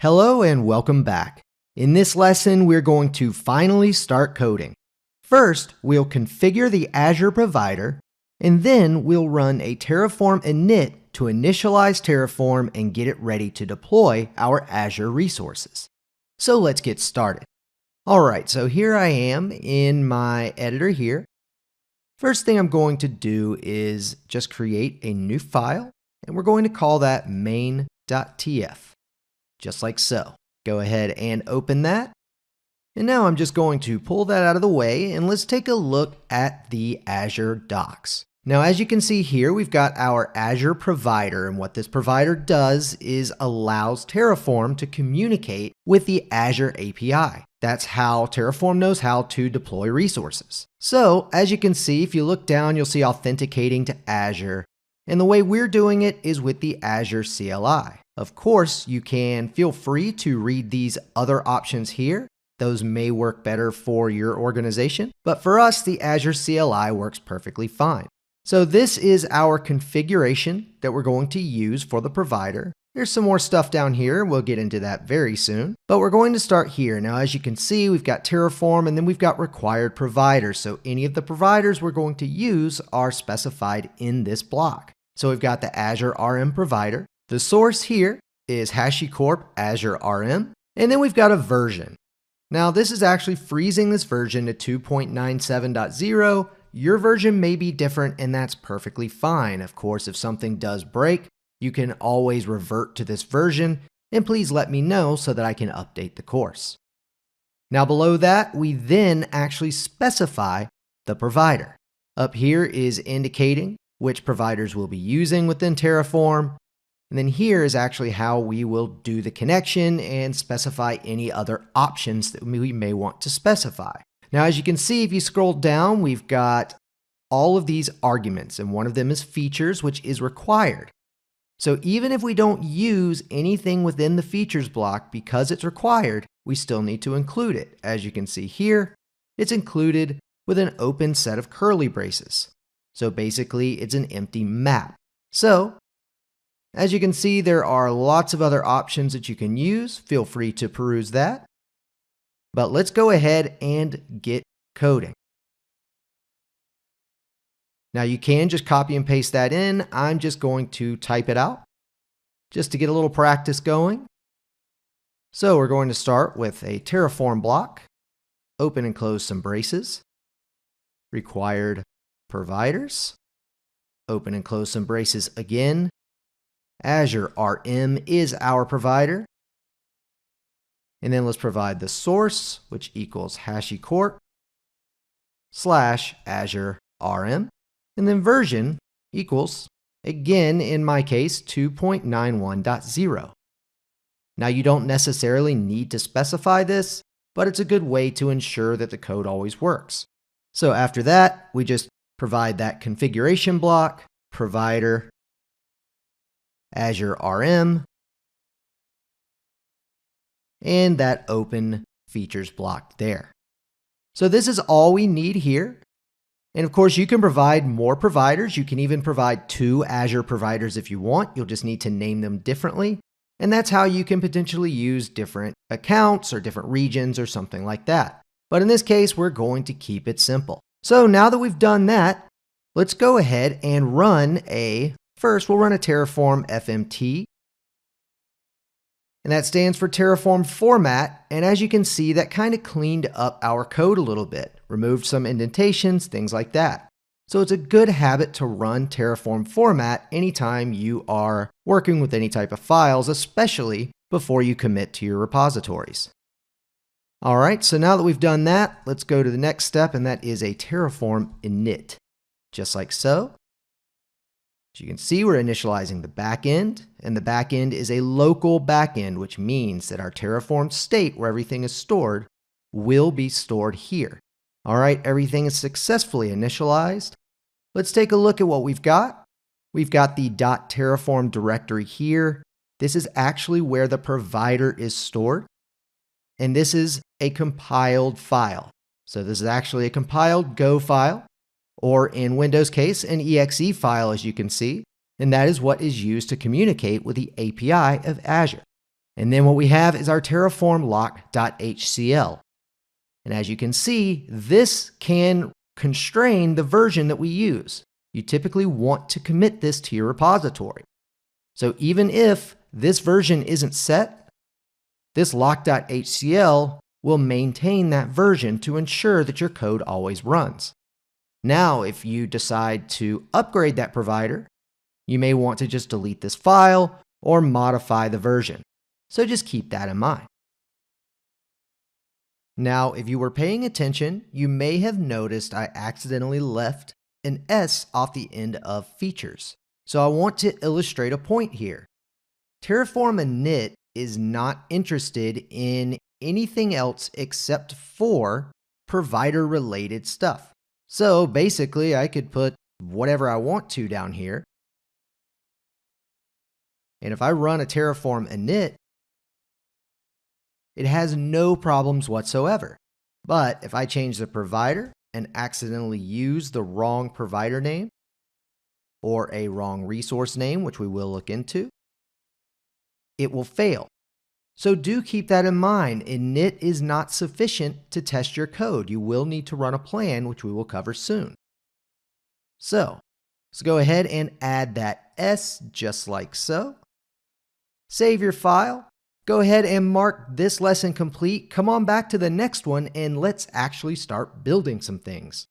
Hello and welcome back. In this lesson, we're going to finally start coding. First, we'll configure the Azure provider, and then we'll run a Terraform init to initialize Terraform and get it ready to deploy our Azure resources. So let's get started. Alright, so here I am in my editor here. First thing I'm going to do is just create a new file, and we're going to call that main.tf. Just like so. Go ahead and open that. And now I'm just going to pull that out of the way and let's take a look at the Azure docs. Now, as you can see here, we've got our Azure provider, and what this provider does is allows Terraform to communicate with the Azure API. That's how Terraform knows how to deploy resources. So, as you can see, if you look down, you'll see authenticating to Azure. And the way we're doing it is with the Azure CLI. Of course, you can feel free to read these other options here. Those may work better for your organization, but for us, the Azure CLI works perfectly fine. So this is our configuration that we're going to use for the provider. There's some more stuff down here. We'll get into that very soon, but we're going to start here. Now, as you can see, we've got Terraform and then we've got required providers. So any of the providers we're going to use are specified in this block. So we've got the Azure RM provider. The source here is HashiCorp Azure RM, and then we've got a version. Now this is actually freezing this version to 2.97.0. Your version may be different, and that's perfectly fine. Of course, if something does break, you can always revert to this version, and please let me know so that I can update the course. Now below that, we then actually specify the provider. Up here is indicating which providers we'll be using within Terraform. And then here is actually how we will do the connection and specify any other options that we may want to specify. Now, as you can see, if you scroll down, we've got all of these arguments, and one of them is features, which is required. So even if we don't use anything within the features block because it's required, we still need to include it. As you can see here, it's included with an open set of curly braces. So basically, it's an empty map. So as you can see, there are lots of other options that you can use. Feel free to peruse that. But let's go ahead and get coding. Now you can just copy and paste that in. I'm just going to type it out just to get a little practice going. So we're going to start with a Terraform block, open and close some braces, required providers, open and close some braces again. Azure RM is our provider. And then let's provide the source, which equals HashiCorp / Azure RM. And then version equals, again, in my case, 2.91.0. Now you don't necessarily need to specify this, but it's a good way to ensure that the code always works. So after that, we just provide that configuration block, provider, Azure RM, and that open features block there. So this is all we need here. And of course, you can provide more providers. You can even provide 2 Azure providers if you want. You'll just need to name them differently. And that's how you can potentially use different accounts or different regions or something like that. But in this case, we're going to keep it simple. So now that we've done that, let's go ahead and first, we'll run a Terraform FMT, and that stands for Terraform format. And as you can see, that kind of cleaned up our code a little bit, removed some indentations, things like that. So it's a good habit to run Terraform format anytime you are working with any type of files, especially before you commit to your repositories. All right, so now that we've done that, let's go to the next step, and that is a Terraform init, just like so. As you can see, we're initializing the backend, and the backend is a local backend, which means that our Terraform state, where everything is stored, will be stored here. All right, everything is successfully initialized. Let's take a look at what we've got. We've got the .terraform directory here. This is actually where the provider is stored, and this is a compiled file. So this is actually a compiled Go file, or in Windows case, an exe file, as you can see, and that is what is used to communicate with the API of Azure. And then what we have is our Terraform lock.hcl. And as you can see, this can constrain the version that we use. You typically want to commit this to your repository. So even if this version isn't set, this lock.hcl will maintain that version to ensure that your code always runs. Now, if you decide to upgrade that provider, you may want to just delete this file or modify the version. So just keep that in mind. Now, if you were paying attention, you may have noticed I accidentally left an S off the end of features. So I want to illustrate a point here. Terraform Init is not interested in anything else except for provider-related stuff. So basically, I could put whatever I want to down here. And if I run a Terraform Init, it has no problems whatsoever. But if I change the provider and accidentally use the wrong provider name or a wrong resource name, which we will look into, it will fail. So do keep that in mind. Init is not sufficient to test your code. You will need to run a plan, which we will cover soon. So let's go ahead and add that S just like so. Save your file. Go ahead and mark this lesson complete. Come on back to the next one and let's actually start building some things.